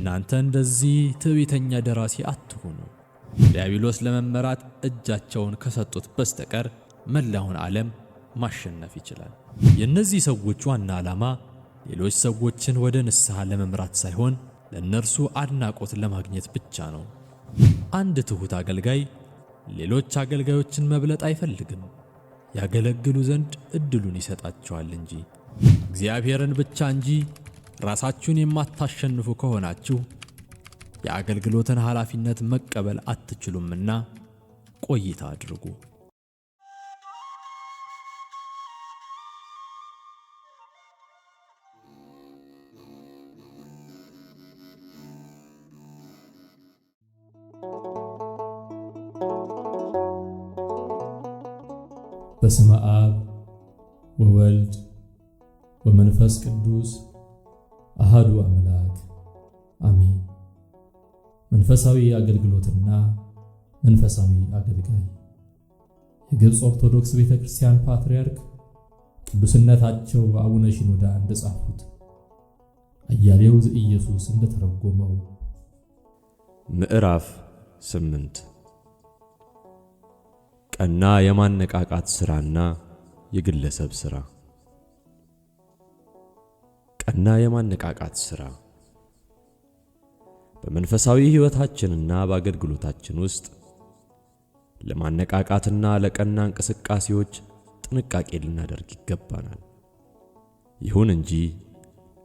እናንተ እንደዚህ ትዕቢተኛ ደራሲ አትሁኑ። ዲያብሎስ ለመመራት እጃቸውን ከሰጡት በስተቀር መላውን ዓለም ማሸነፍ ይችላል። የእነዚህ ሰዎች ዋና ዓላማ ሌሎች ሰዎችን ወደ ንስሐ ለመምራት ሳይሆን ለእነርሱ አድናቆት ለማግኘት ብቻ ነው። አንድ ትሑት አገልጋይ ሌሎች አገልጋዮችን መብለጥ አይፈልግም፣ ያገለግሉ ዘንድ እድሉን ይሰጣቸዋል እንጂ። እግዚአብሔርን ብቻ እንጂ ራሳችሁን የማታሸንፉ ከሆናችሁ የአገልግሎትን ኃላፊነት መቀበል አትችሉምና ቆይታ አድርጉ። በስመ አብ ወወልድ ወመንፈስ ቅዱስ አሃዱ አምላክ አሜን። መንፈሳዊ አገልግሎትና መንፈሳዊ አገልጋይ የግብፅ ኦርቶዶክስ ቤተክርስቲያን ፓትርያርክ ቅዱስነታቸው አቡነ ሺኖዳ እንደጻፉት አያሌው ዘኢየሱስ እንደተረጎመው ምዕራፍ 8 ቀና የማነቃቃት ሥራና የግለሰብ ሥራ። ቀና የማነቃቃት ሥራ በመንፈሳዊ ሕይወታችንና በአገልግሎታችን ውስጥ ለማነቃቃትና ለቀና እንቅስቃሴዎች ጥንቃቄ ልናደርግ ይገባናል። ይሁን እንጂ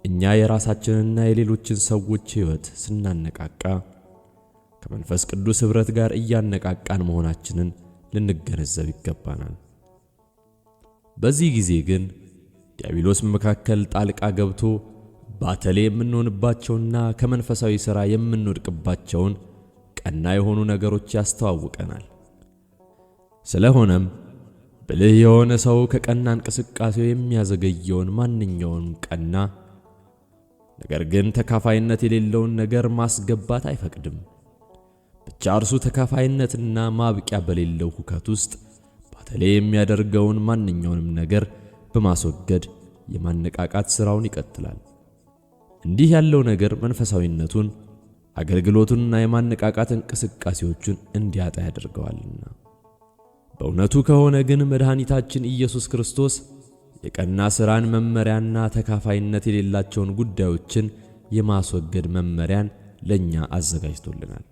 እኛ የራሳችንና የሌሎችን ሰዎች ሕይወት ስናነቃቃ ከመንፈስ ቅዱስ ኅብረት ጋር እያነቃቃን መሆናችንን ልንገነዘብ ይገባናል። በዚህ ጊዜ ግን ዲያብሎስ መካከል ጣልቃ ገብቶ ባተሌ የምንሆንባቸውና ከመንፈሳዊ ሥራ የምንወድቅባቸውን ቀና የሆኑ ነገሮች ያስተዋውቀናል። ስለሆነም ብልህ የሆነ ሰው ከቀና እንቅስቃሴው የሚያዘገየውን ማንኛውንም ቀና ነገር ግን ተካፋይነት የሌለውን ነገር ማስገባት አይፈቅድም። ብቻ እርሱ ተካፋይነትና ማብቂያ በሌለው ሁከት ውስጥ ባተሌ የሚያደርገውን ማንኛውንም ነገር በማስወገድ የማነቃቃት ሥራውን ይቀጥላል። እንዲህ ያለው ነገር መንፈሳዊነቱን፣ አገልግሎቱንና የማነቃቃት እንቅስቃሴዎቹን እንዲያጣ ያደርገዋልና። በእውነቱ ከሆነ ግን መድኃኒታችን ኢየሱስ ክርስቶስ የቀና ሥራን መመሪያና ተካፋይነት የሌላቸውን ጉዳዮችን የማስወገድ መመሪያን ለእኛ አዘጋጅቶልናል።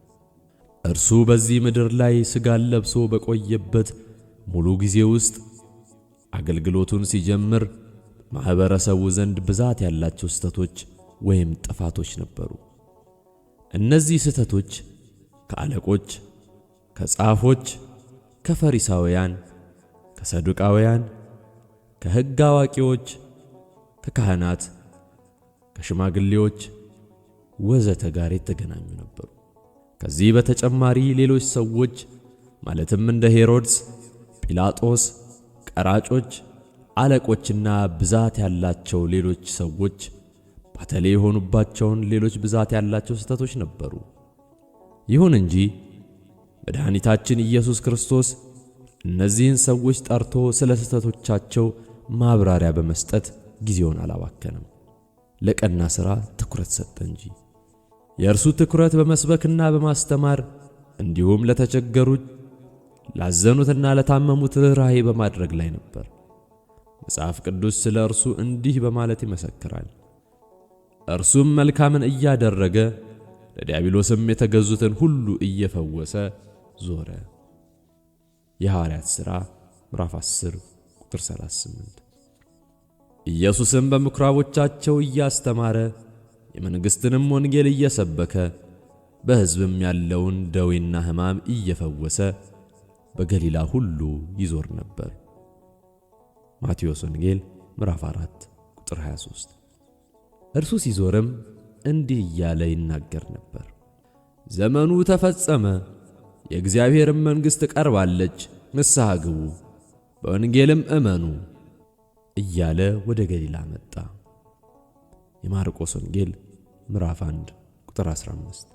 እርሱ በዚህ ምድር ላይ ሥጋን ለብሶ በቆየበት ሙሉ ጊዜ ውስጥ አገልግሎቱን ሲጀምር ማኅበረሰቡ ዘንድ ብዛት ያላቸው ስህተቶች ወይም ጥፋቶች ነበሩ። እነዚህ ስህተቶች ከአለቆች፣ ከጻፎች፣ ከፈሪሳውያን፣ ከሰዱቃውያን፣ ከሕግ አዋቂዎች፣ ከካህናት፣ ከሽማግሌዎች ወዘተ ጋር የተገናኙ ነበሩ። ከዚህ በተጨማሪ ሌሎች ሰዎች ማለትም እንደ ሄሮድስ፣ ጲላጦስ፣ ቀራጮች፣ አለቆችና ብዛት ያላቸው ሌሎች ሰዎች ባተሌ የሆኑባቸውን ሌሎች ብዛት ያላቸው ስህተቶች ነበሩ። ይሁን እንጂ መድኃኒታችን ኢየሱስ ክርስቶስ እነዚህን ሰዎች ጠርቶ ስለ ስህተቶቻቸው ማብራሪያ በመስጠት ጊዜውን አላባከነም። ለቀና ሥራ ትኩረት ሰጠ እንጂ። የእርሱ ትኩረት በመስበክና በማስተማር እንዲሁም ለተቸገሩት፣ ላዘኑትና ለታመሙት ርኅራኄ በማድረግ ላይ ነበር። መጽሐፍ ቅዱስ ስለ እርሱ እንዲህ በማለት ይመሰክራል። እርሱም መልካምን እያደረገ ለዲያብሎስም የተገዙትን ሁሉ እየፈወሰ ዞረ። የሐዋርያት ሥራ ምዕራፍ 10 ቁጥር 38። ኢየሱስም በምኵራቦቻቸው እያስተማረ የመንግሥትንም ወንጌል እየሰበከ በሕዝብም ያለውን ደዌና ሕማም እየፈወሰ በገሊላ ሁሉ ይዞር ነበር። ማቴዎስ ወንጌል ምዕራፍ 4 ቁጥር 23። እርሱ ሲዞርም እንዲህ እያለ ይናገር ነበር። ዘመኑ ተፈጸመ፣ የእግዚአብሔርም መንግሥት ቀርባለች፣ ንስሐ ግቡ፣ በወንጌልም እመኑ እያለ ወደ ገሊላ መጣ። የማርቆስ ወንጌል ምዕራፍ 1 ቁጥር 15።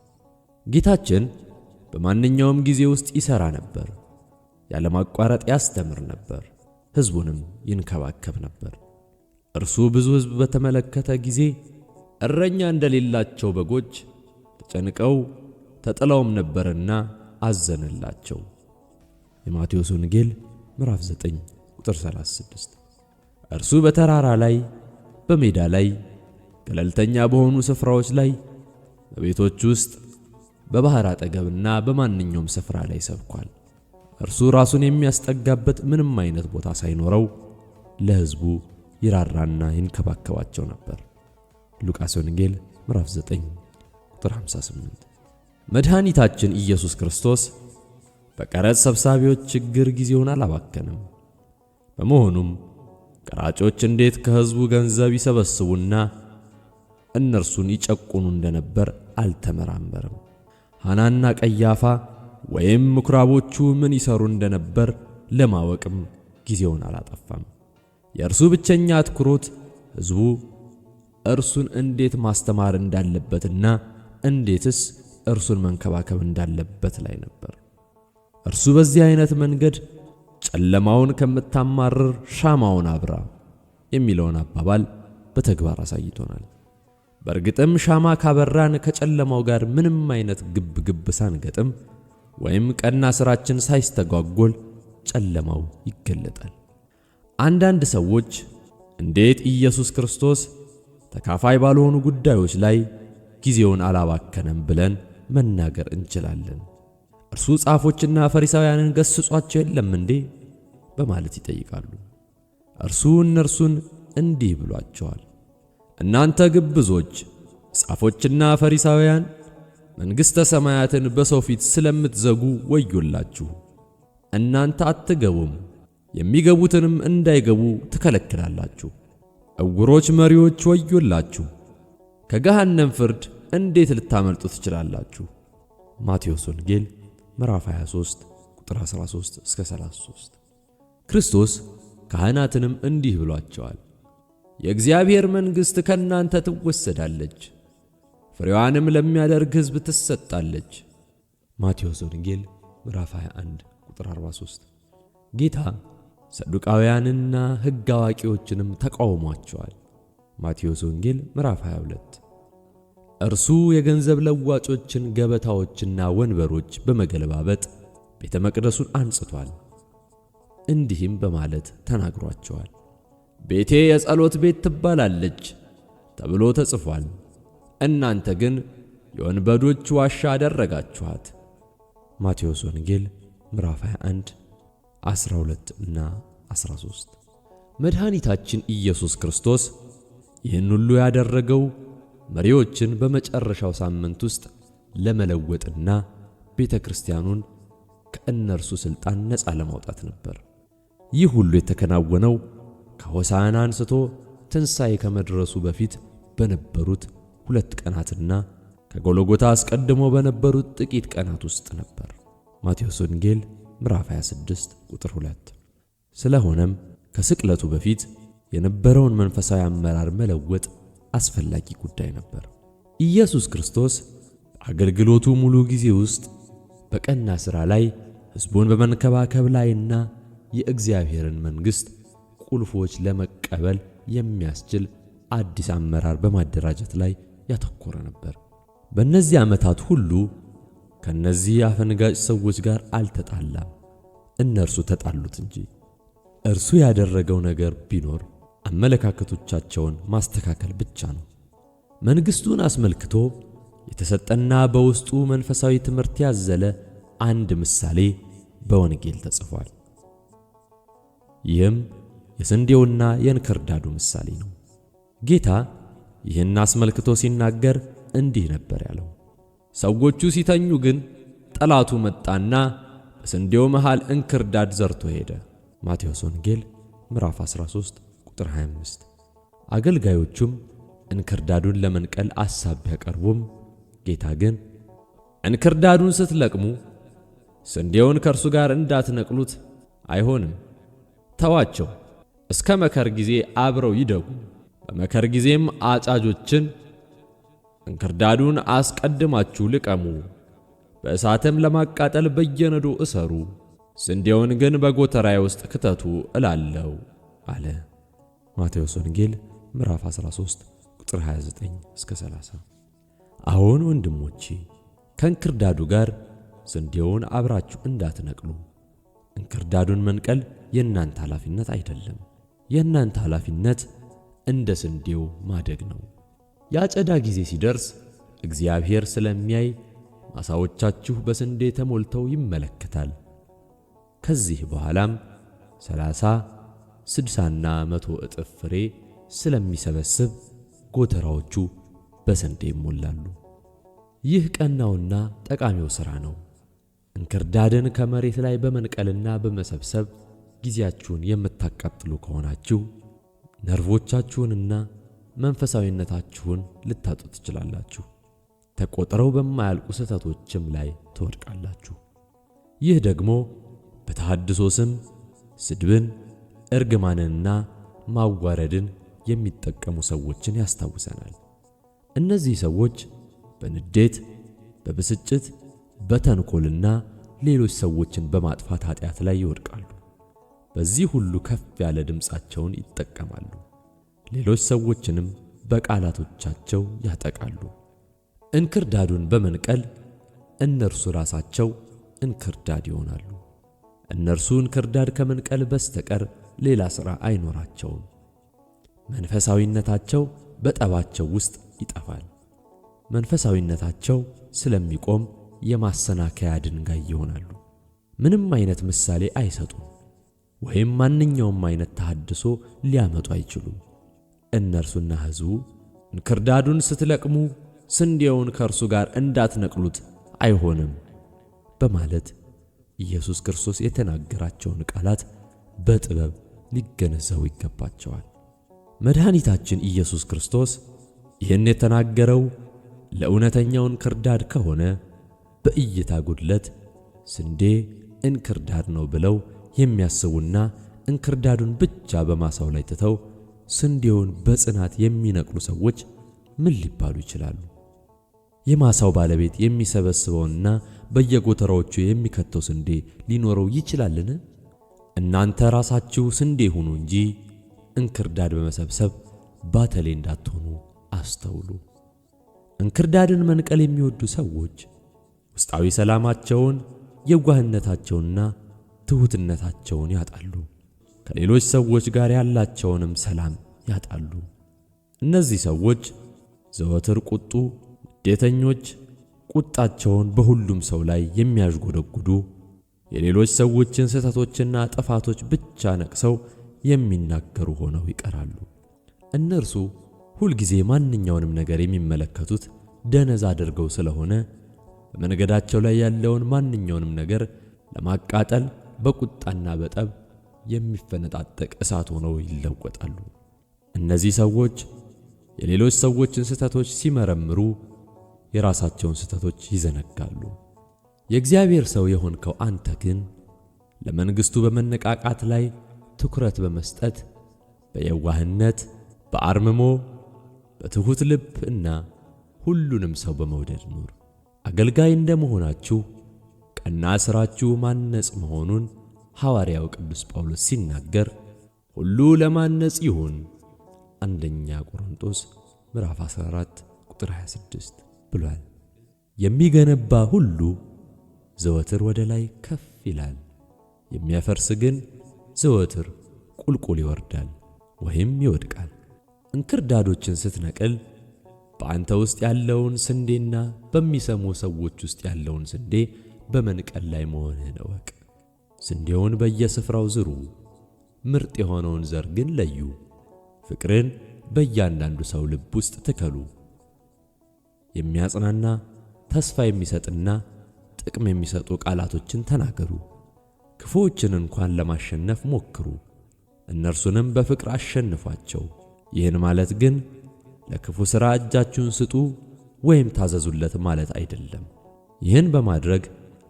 ጌታችን በማንኛውም ጊዜ ውስጥ ይሠራ ነበር። ያለማቋረጥ ያስተምር ነበር፣ ሕዝቡንም ይንከባከብ ነበር። እርሱ ብዙ ሕዝብ በተመለከተ ጊዜ እረኛ እንደሌላቸው በጎች ተጨንቀው ተጥለውም ነበርና አዘነላቸው። የማቴዎስ ወንጌል ምዕራፍ 9 ቁጥር 36። እርሱ በተራራ ላይ፣ በሜዳ ላይ፣ ገለልተኛ በሆኑ ስፍራዎች ላይ፣ በቤቶች ውስጥ፣ በባህር አጠገብና በማንኛውም ስፍራ ላይ ሰብኳል። እርሱ ራሱን የሚያስጠጋበት ምንም አይነት ቦታ ሳይኖረው ለሕዝቡ ይራራና ይንከባከባቸው ነበር። ሉቃስ ወንጌል ምዕራፍ 9 ቁጥር 58። መድኃኒታችን ኢየሱስ ክርስቶስ በቀረጥ ሰብሳቢዎች ችግር ጊዜውን አላባከንም። በመሆኑም ቀራጮች እንዴት ከሕዝቡ ገንዘብ ይሰበስቡና እነርሱን ይጨቁኑ እንደነበር አልተመራመረም። ሐናና ቀያፋ ወይም ምኵራቦቹ ምን ይሰሩ እንደነበር ለማወቅም ጊዜውን አላጠፋም። የእርሱ ብቸኛ አትኩሮት ሕዝቡ እርሱን እንዴት ማስተማር እንዳለበትና እንዴትስ እርሱን መንከባከብ እንዳለበት ላይ ነበር። እርሱ በዚህ አይነት መንገድ ጨለማውን ከምታማርር ሻማውን አብራ የሚለውን አባባል በተግባር አሳይቶናል። በእርግጥም ሻማ ካበራን ከጨለማው ጋር ምንም አይነት ግብ ሳንገጥም ወይም ቀና ስራችን ሳይስተጓጎል ጨለማው ይገለጣል። አንዳንድ ሰዎች እንዴት ኢየሱስ ክርስቶስ ተካፋይ ባልሆኑ ጉዳዮች ላይ ጊዜውን አላባከነም ብለን መናገር እንችላለን? እርሱ ጻፎችና ፈሪሳውያንን ገስጿቸው የለም እንዴ በማለት ይጠይቃሉ። እርሱ እነርሱን እንዲህ ብሏቸዋል፣ እናንተ ግብዞች ጻፎችና ፈሪሳውያን መንግሥተ ሰማያትን በሰው ፊት ስለምትዘጉ ወዮላችሁ። እናንተ አትገቡም፣ የሚገቡትንም እንዳይገቡ ትከለክላላችሁ። ዕውሮች መሪዎች ወዮላችሁ፣ ከገሃነም ፍርድ እንዴት ልታመልጡ ትችላላችሁ? ማቴዎስ ወንጌል ምዕራፍ 23 ቁጥር 13 እስከ 33። ክርስቶስ ካህናትንም እንዲህ ብሏቸዋል፣ የእግዚአብሔር መንግሥት ከእናንተ ትወሰዳለች፣ ፍሬዋንም ለሚያደርግ ሕዝብ ትሰጣለች። ማቴዎስ ወንጌል ምዕራፍ 21 ቁጥር 43። ጌታ ሰዱቃውያንና ሕግ አዋቂዎችንም ተቃውሟቸዋል። ማቴዎስ ወንጌል ምዕራፍ 22። እርሱ የገንዘብ ለዋጮችን ገበታዎችና ወንበሮች በመገለባበጥ ቤተ መቅደሱን አንጽቷል። እንዲህም በማለት ተናግሯቸዋል፣ ቤቴ የጸሎት ቤት ትባላለች ተብሎ ተጽፏል፣ እናንተ ግን የወንበዶች ዋሻ አደረጋችኋት። ማቴዎስ ወንጌል ምዕራፍ 21 12 እና 13። መድኃኒታችን ኢየሱስ ክርስቶስ ይህን ሁሉ ያደረገው መሪዎችን በመጨረሻው ሳምንት ውስጥ ለመለወጥና ቤተ ክርስቲያኑን ከእነርሱ ሥልጣን ነፃ ለማውጣት ነበር። ይህ ሁሉ የተከናወነው ከሆሳዕና አንስቶ ትንሣኤ ከመድረሱ በፊት በነበሩት 2 ቀናትና ከጎልጎታ አስቀድሞ በነበሩት ጥቂት ቀናት ውስጥ ነበር። ማቴዎስ ወንጌል ምዕራፍ 26 ቁጥር 2። ስለሆነም ከስቅለቱ በፊት የነበረውን መንፈሳዊ አመራር መለወጥ አስፈላጊ ጉዳይ ነበር። ኢየሱስ ክርስቶስ አገልግሎቱ ሙሉ ጊዜ ውስጥ በቀና ሥራ ላይ፣ ሕዝቡን በመንከባከብ ላይና የእግዚአብሔርን መንግሥት ቁልፎች ለመቀበል የሚያስችል አዲስ አመራር በማደራጀት ላይ ያተኮረ ነበር። በእነዚህ ዓመታት ሁሉ ከነዚህ አፈንጋጭ ሰዎች ጋር አልተጣላም፣ እነርሱ ተጣሉት እንጂ። እርሱ ያደረገው ነገር ቢኖር አመለካከቶቻቸውን ማስተካከል ብቻ ነው። መንግሥቱን አስመልክቶ የተሰጠና በውስጡ መንፈሳዊ ትምህርት ያዘለ አንድ ምሳሌ በወንጌል ተጽፏል። ይህም የስንዴውና የእንክርዳዱ ምሳሌ ነው። ጌታ ይህን አስመልክቶ ሲናገር እንዲህ ነበር ያለው፣ ሰዎቹ ሲተኙ ግን ጠላቱ መጣና በስንዴው መሃል እንክርዳድ ዘርቶ ሄደ። ማቴዎስ ወንጌል ምዕራፍ 13 ቁጥር 25። አገልጋዮቹም እንክርዳዱን ለመንቀል አሳብ ቢያቀርቡም ጌታ ግን እንክርዳዱን ስትለቅሙ ስንዴውን ከእርሱ ጋር እንዳትነቅሉት አይሆንም፣ ተዋቸው፣ እስከ መከር ጊዜ አብረው ይደጉ። በመከር ጊዜም አጫጆችን እንክርዳዱን አስቀድማችሁ ልቀሙ፣ በእሳትም ለማቃጠል በየነዶ እሰሩ፣ ስንዴውን ግን በጎተራዬ ውስጥ ክተቱ እላለሁ አለ። ማቴዎስ ወንጌል ምዕራፍ 13 ቁጥር 29 እስከ 30። አዎን ወንድሞቼ፣ ከእንክርዳዱ ጋር ስንዴውን አብራችሁ እንዳትነቅሉ። እንክርዳዱን መንቀል የእናንተ ኃላፊነት አይደለም። የእናንተ ኃላፊነት እንደ ስንዴው ማደግ ነው። የአጨዳ ጊዜ ሲደርስ እግዚአብሔር ስለሚያይ ማሳዎቻችሁ በስንዴ ተሞልተው ይመለከታል። ከዚህ በኋላም 30፣ 60ና 100 እጥፍ ፍሬ ስለሚሰበስብ ጎተራዎቹ በስንዴ ይሞላሉ። ይህ ቀናውና ጠቃሚው ሥራ ነው። እንክርዳድን ከመሬት ላይ በመንቀልና በመሰብሰብ ጊዜያችሁን የምታቃጥሉ ከሆናችሁ ነርቮቻችሁንና መንፈሳዊነታችሁን ልታጡ ትችላላችሁ። ተቆጥረው በማያልቁ ስህተቶችም ላይ ትወድቃላችሁ። ይህ ደግሞ በተሐድሶ ስም ስድብን፣ እርግማንንና ማዋረድን የሚጠቀሙ ሰዎችን ያስታውሰናል። እነዚህ ሰዎች በንዴት፣ በብስጭት፣ በተንኮልና ሌሎች ሰዎችን በማጥፋት ኃጢአት ላይ ይወድቃሉ። በዚህ ሁሉ ከፍ ያለ ድምፃቸውን ይጠቀማሉ። ሌሎች ሰዎችንም በቃላቶቻቸው ያጠቃሉ። እንክርዳዱን በመንቀል እነርሱ ራሳቸው እንክርዳድ ይሆናሉ። እነርሱ እንክርዳድ ከመንቀል በስተቀር ሌላ ሥራ አይኖራቸውም። መንፈሳዊነታቸው በጠባቸው ውስጥ ይጠፋል። መንፈሳዊነታቸው ስለሚቆም የማሰናከያ ድንጋይ ይሆናሉ። ምንም አይነት ምሳሌ አይሰጡም፣ ወይም ማንኛውም አይነት ተሐድሶ ሊያመጡ አይችሉም። እነርሱና ሕዝቡ እንክርዳዱን ስትለቅሙ ስንዴውን ከእርሱ ጋር እንዳትነቅሉት አይሆንም በማለት ኢየሱስ ክርስቶስ የተናገራቸውን ቃላት በጥበብ ሊገነዘቡ ይገባቸዋል። መድኃኒታችን ኢየሱስ ክርስቶስ ይህን የተናገረው ለእውነተኛው እንክርዳድ ከሆነ በእይታ ጉድለት ስንዴ እንክርዳድ ነው ብለው የሚያስቡና እንክርዳዱን ብቻ በማሳው ላይ ትተው ስንዴውን በጽናት የሚነቅሉ ሰዎች ምን ሊባሉ ይችላሉ? የማሳው ባለቤት የሚሰበስበውና በየጎተራዎቹ የሚከተው ስንዴ ሊኖረው ይችላልን? እናንተ ራሳችሁ ስንዴ ሁኑ እንጂ እንክርዳድ በመሰብሰብ ባተሌ እንዳትሆኑ አስተውሉ። እንክርዳድን መንቀል የሚወዱ ሰዎች ውስጣዊ ሰላማቸውን፣ የዋህነታቸውንና ትሑትነታቸውን ያጣሉ። ከሌሎች ሰዎች ጋር ያላቸውንም ሰላም ያጣሉ። እነዚህ ሰዎች ዘወትር ቁጡ፣ ንዴተኞች፣ ቁጣቸውን በሁሉም ሰው ላይ የሚያዥጎደጉዱ፣ የሌሎች ሰዎችን ስህተቶችና ጥፋቶች ብቻ ነቅሰው የሚናገሩ ሆነው ይቀራሉ። እነርሱ ሁልጊዜ ማንኛውንም ነገር የሚመለከቱት ደነዝ አድርገው ስለሆነ በመንገዳቸው ላይ ያለውን ማንኛውንም ነገር ለማቃጠል በቁጣና በጠብ የሚፈነጣጠቅ እሳት ሆነው ይለወጣሉ። እነዚህ ሰዎች የሌሎች ሰዎችን ስህተቶች ሲመረምሩ የራሳቸውን ስህተቶች ይዘነጋሉ። የእግዚአብሔር ሰው የሆንከው አንተ ግን ለመንግሥቱ በመነቃቃት ላይ ትኩረት በመስጠት በየዋህነት፣ በአርምሞ፣ በትሑት ልብ እና ሁሉንም ሰው በመውደድ ኑር። አገልጋይ እንደመሆናችሁ ቀና ሥራችሁ ማነጽ መሆኑን ሐዋርያው ቅዱስ ጳውሎስ ሲናገር ሁሉ ለማነጽ ይሁን አንደኛ ቆሮንቶስ ምዕራፍ 14 ቁጥር 26 ብሏል። የሚገነባ ሁሉ ዘወትር ወደ ላይ ከፍ ይላል፣ የሚያፈርስ ግን ዘወትር ቁልቁል ይወርዳል ወይም ይወድቃል። እንክርዳዶችን ስትነቅል በአንተ ውስጥ ያለውን ስንዴና በሚሰሙ ሰዎች ውስጥ ያለውን ስንዴ በመንቀል ላይ መሆንህን እወቅ። ስንዴውን በየስፍራው ዝሩ፣ ምርጥ የሆነውን ዘር ግን ለዩ። ፍቅርን በእያንዳንዱ ሰው ልብ ውስጥ ትከሉ። የሚያጽናና ተስፋ የሚሰጥና ጥቅም የሚሰጡ ቃላቶችን ተናገሩ። ክፉዎችን እንኳን ለማሸነፍ ሞክሩ፣ እነርሱንም በፍቅር አሸንፏቸው። ይህን ማለት ግን ለክፉ ሥራ እጃችሁን ስጡ ወይም ታዘዙለት ማለት አይደለም። ይህን በማድረግ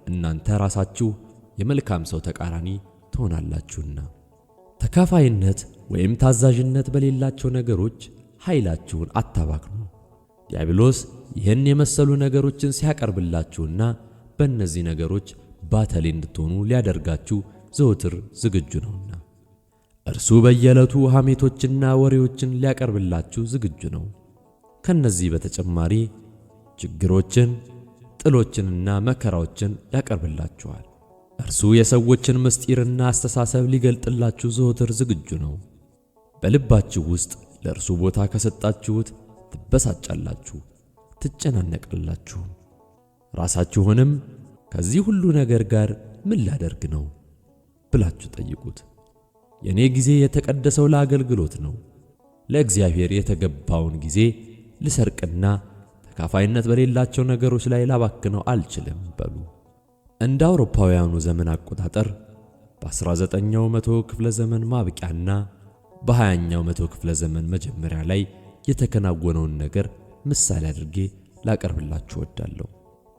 እናንተ ራሳችሁ የመልካም ሰው ተቃራኒ ትሆናላችሁና። ተካፋይነት ወይም ታዛዥነት በሌላቸው ነገሮች ኃይላችሁን አታባክኑ። ዲያብሎስ ይህን የመሰሉ ነገሮችን ሲያቀርብላችሁና በእነዚህ ነገሮች ባተሌ እንድትሆኑ ሊያደርጋችሁ ዘወትር ዝግጁ ነውና። እርሱ በየዕለቱ ሐሜቶችና ወሬዎችን ሊያቀርብላችሁ ዝግጁ ነው። ከነዚህ በተጨማሪ ችግሮችን፣ ጥሎችንና መከራዎችን ያቀርብላችኋል። እርሱ የሰዎችን ምስጢርና አስተሳሰብ ሊገልጥላችሁ ዘወትር ዝግጁ ነው። በልባችሁ ውስጥ ለእርሱ ቦታ ከሰጣችሁት ትበሳጫላችሁ፣ ትጨናነቃላችሁ። ራሳችሁንም ከዚህ ሁሉ ነገር ጋር ምን ላደርግ ነው ብላችሁ ጠይቁት። የኔ ጊዜ የተቀደሰው ለአገልግሎት ነው። ለእግዚአብሔር የተገባውን ጊዜ ልሰርቅና ተካፋይነት በሌላቸው ነገሮች ላይ ላባክነው አልችልም በሉ። እንደ አውሮፓውያኑ ዘመን አቆጣጠር በ19ኛው መቶ ክፍለ ዘመን ማብቂያና በ20ኛው መቶ ክፍለ ዘመን መጀመሪያ ላይ የተከናወነውን ነገር ምሳሌ አድርጌ ላቀርብላችሁ እወዳለሁ።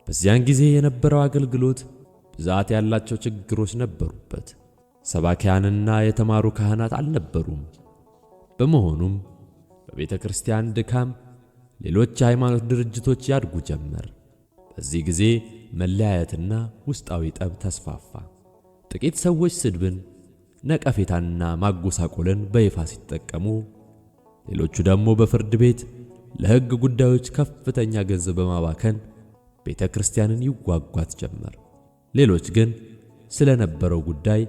በዚያን ጊዜ የነበረው አገልግሎት ብዛት ያላቸው ችግሮች ነበሩበት። ሰባኪያንና የተማሩ ካህናት አልነበሩም። በመሆኑም በቤተ ክርስቲያን ድካም ሌሎች የሃይማኖት ድርጅቶች ያድጉ ጀመር። በዚህ ጊዜ መለያየትና ውስጣዊ ጠብ ተስፋፋ። ጥቂት ሰዎች ስድብን፣ ነቀፌታንና ማጎሳቆልን በይፋ ሲጠቀሙ፣ ሌሎቹ ደግሞ በፍርድ ቤት ለሕግ ጉዳዮች ከፍተኛ ገንዘብ በማባከን ቤተ ክርስቲያንን ይዋጓት ጀመር። ሌሎች ግን ስለነበረው ጉዳይ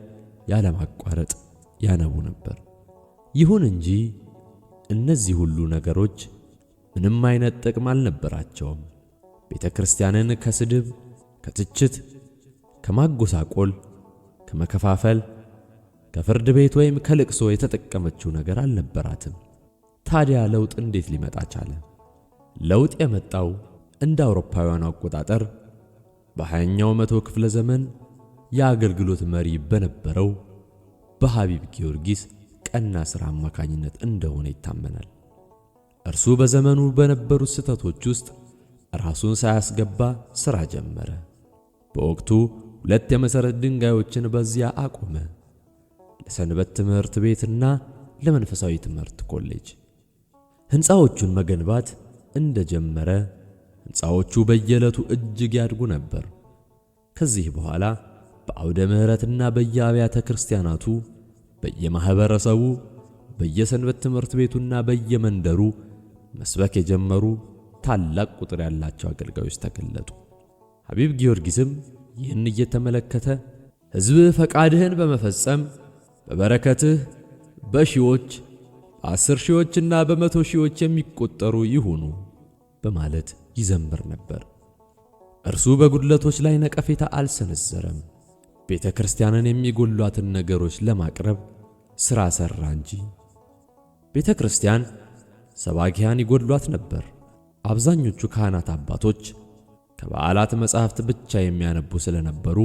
ያለማቋረጥ ያነቡ ነበር። ይሁን እንጂ እነዚህ ሁሉ ነገሮች ምንም አይነት ጥቅም አልነበራቸውም። ቤተ ክርስቲያንን ከስድብ፣ ከትችት፣ ከማጎሳቆል፣ ከመከፋፈል፣ ከፍርድ ቤት ወይም ከልቅሶ የተጠቀመችው ነገር አልነበራትም። ታዲያ ለውጥ እንዴት ሊመጣ ቻለ? ለውጥ የመጣው እንደ አውሮፓውያኑ አቆጣጠር በ20ኛው መቶ ክፍለ ዘመን የአገልግሎት መሪ በነበረው በሐቢብ ጊዮርጊስ ቀና ሥራ አማካኝነት እንደሆነ ይታመናል። እርሱ በዘመኑ በነበሩት ስህተቶች ውስጥ ራሱን ሳያስገባ ሥራ ጀመረ። በወቅቱ 2 የመሠረት ድንጋዮችን በዚያ አቆመ፣ ለሰንበት ትምህርት ቤትና ለመንፈሳዊ ትምህርት ኮሌጅ። ሕንፃዎቹን መገንባት እንደጀመረ ሕንፃዎቹ በየዕለቱ እጅግ ያድጉ ነበር። ከዚህ በኋላ በአውደ ምሕረትና በየአብያተ ክርስቲያናቱ፣ በየማኅበረሰቡ፣ በየሰንበት ትምህርት ቤቱና በየመንደሩ መስበክ የጀመሩ ታላቅ ቁጥር ያላቸው አገልጋዮች ተገለጡ። ሐቢብ ጊዮርጊስም ይህን እየተመለከተ ሕዝብህ ፈቃድህን በመፈጸም በበረከትህ በሺዎች በ10 ሺዎችና በ100 ሺዎች የሚቆጠሩ ይሁኑ በማለት ይዘምር ነበር። እርሱ በጉድለቶች ላይ ነቀፌታ አልሰነዘረም። ቤተ ክርስቲያንን የሚጎሏትን ነገሮች ለማቅረብ ሥራ ሠራ እንጂ። ቤተ ክርስቲያን ሰባኪያን ይጎድሏት ነበር። አብዛኞቹ ካህናት አባቶች ከበዓላት መጻሕፍት ብቻ የሚያነቡ ስለነበሩ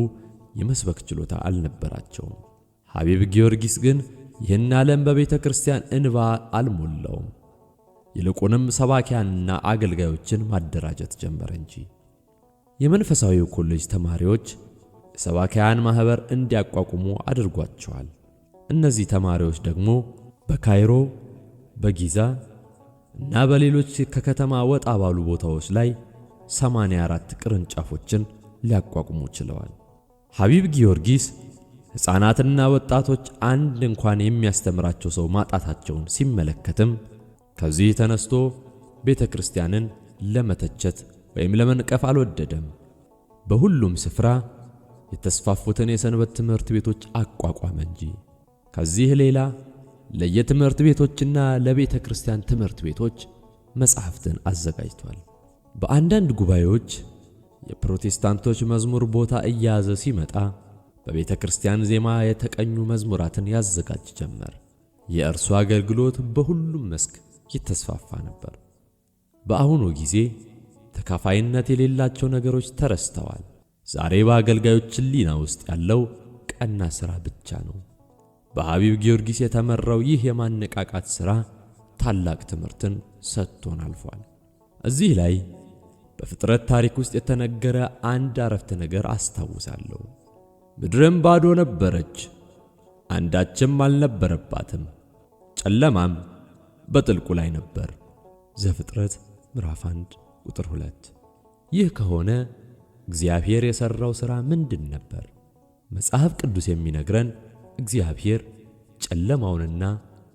የመስበክ ችሎታ አልነበራቸውም። ሐቢብ ጊዮርጊስ ግን ይህን ዓለም በቤተ ክርስቲያን እንባ አልሞላውም። ይልቁንም ሰባኪያንና አገልጋዮችን ማደራጀት ጀመረ እንጂ። የመንፈሳዊው ኮሌጅ ተማሪዎች የሰባኪያን ማኅበር እንዲያቋቁሙ አድርጓቸዋል። እነዚህ ተማሪዎች ደግሞ በካይሮ፣ በጊዛ እና በሌሎች ከከተማ ወጣ ባሉ ቦታዎች ላይ 84 ቅርንጫፎችን ሊያቋቁሙ ችለዋል። ሐቢብ ጊዮርጊስ ሕፃናትና ወጣቶች አንድ እንኳን የሚያስተምራቸው ሰው ማጣታቸውን ሲመለከትም ከዚህ ተነስቶ ቤተ ክርስቲያንን ለመተቸት ወይም ለመንቀፍ አልወደደም። በሁሉም ስፍራ የተስፋፉትን የሰንበት ትምህርት ቤቶች አቋቋመ እንጂ። ከዚህ ሌላ ለየትምህርት ቤቶችና ለቤተ ክርስቲያን ትምህርት ቤቶች መጻሕፍትን አዘጋጅቷል። በአንዳንድ ጉባኤዎች የፕሮቴስታንቶች መዝሙር ቦታ እያያዘ ሲመጣ በቤተ ክርስቲያን ዜማ የተቀኙ መዝሙራትን ያዘጋጅ ጀመር። የእርሱ አገልግሎት በሁሉም መስክ ይተስፋፋ ነበር። በአሁኑ ጊዜ ተካፋይነት የሌላቸው ነገሮች ተረስተዋል። ዛሬ በአገልጋዮች ሕሊና ውስጥ ያለው ቀና ሥራ ብቻ ነው። በሐቢብ ጊዮርጊስ የተመራው ይህ የማነቃቃት ሥራ ታላቅ ትምህርትን ሰጥቶን አልፏል። እዚህ ላይ በፍጥረት ታሪክ ውስጥ የተነገረ አንድ አረፍተ ነገር አስታውሳለሁ። ምድርም ባዶ ነበረች፣ አንዳችም አልነበረባትም፣ ጨለማም በጥልቁ ላይ ነበር። ዘፍጥረት ምዕራፍ 1 ቁጥር 2። ይህ ከሆነ እግዚአብሔር የሠራው ሥራ ምንድን ነበር? መጽሐፍ ቅዱስ የሚነግረን እግዚአብሔር ጨለማውንና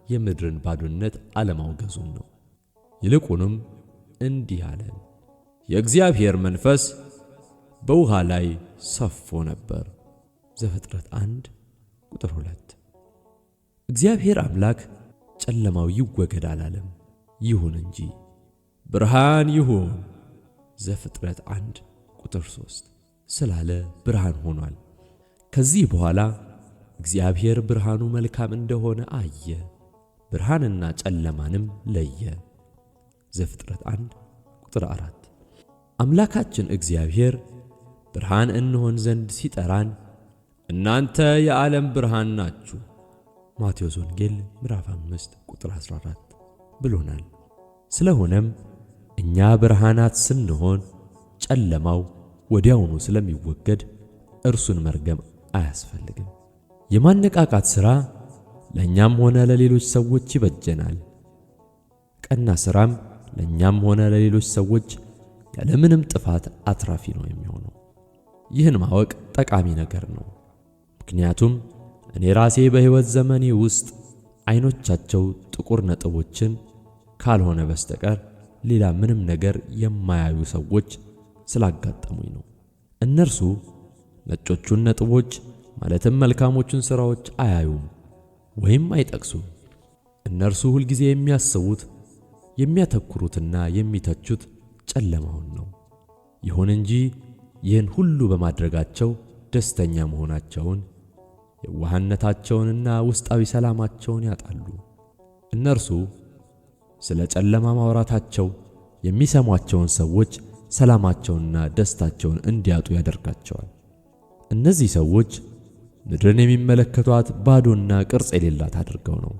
የምድርን ባዶነት አለማውገዙን ነው። ይልቁንም እንዲህ አለን፣ የእግዚአብሔር መንፈስ በውሃ ላይ ሰፎ ነበር። ዘፍጥረት 1 ቁጥር 2። እግዚአብሔር አምላክ ጨለማው ይወገድ አላለም፣ ይሁን እንጂ ብርሃን ይሁን ዘፍጥረት 1 ቁጥር 3 ስላለ ብርሃን ሆኗል። ከዚህ በኋላ እግዚአብሔር ብርሃኑ መልካም እንደሆነ አየ፣ ብርሃንና ጨለማንም ለየ። ዘፍጥረት 1 ቁጥር 4። አምላካችን እግዚአብሔር ብርሃን እንሆን ዘንድ ሲጠራን እናንተ የዓለም ብርሃን ናችሁ ማቴዎስ ወንጌል ምዕራፍ 5 ቁጥር 14 ብሎናል። ስለሆነም እኛ ብርሃናት ስንሆን ጨለማው ወዲያውኑ ስለሚወገድ እርሱን መርገም አያስፈልግም። የማነቃቃት ሥራ ለእኛም ሆነ ለሌሎች ሰዎች ይበጀናል። ቀና ሥራም ለእኛም ሆነ ለሌሎች ሰዎች ያለምንም ጥፋት አትራፊ ነው የሚሆነው። ይህን ማወቅ ጠቃሚ ነገር ነው። ምክንያቱም እኔ ራሴ በሕይወት ዘመኔ ውስጥ ዓይኖቻቸው ጥቁር ነጥቦችን ካልሆነ በስተቀር ሌላ ምንም ነገር የማያዩ ሰዎች ስላጋጠሙኝ ነው። እነርሱ ነጮቹን ነጥቦች ማለትም መልካሞቹን ሥራዎች አያዩም ወይም አይጠቅሱም። እነርሱ ሁልጊዜ የሚያስቡት የሚያተኩሩትና የሚተቹት ጨለማውን ነው። ይሁን እንጂ ይህን ሁሉ በማድረጋቸው ደስተኛ መሆናቸውን፣ የዋህነታቸውንና ውስጣዊ ሰላማቸውን ያጣሉ። እነርሱ ስለ ጨለማ ማውራታቸው የሚሰሟቸውን ሰዎች ሰላማቸውንና ደስታቸውን እንዲያጡ ያደርጋቸዋል። እነዚህ ሰዎች ምድርን የሚመለከቷት ባዶና ቅርጽ የሌላት አድርገው ነው።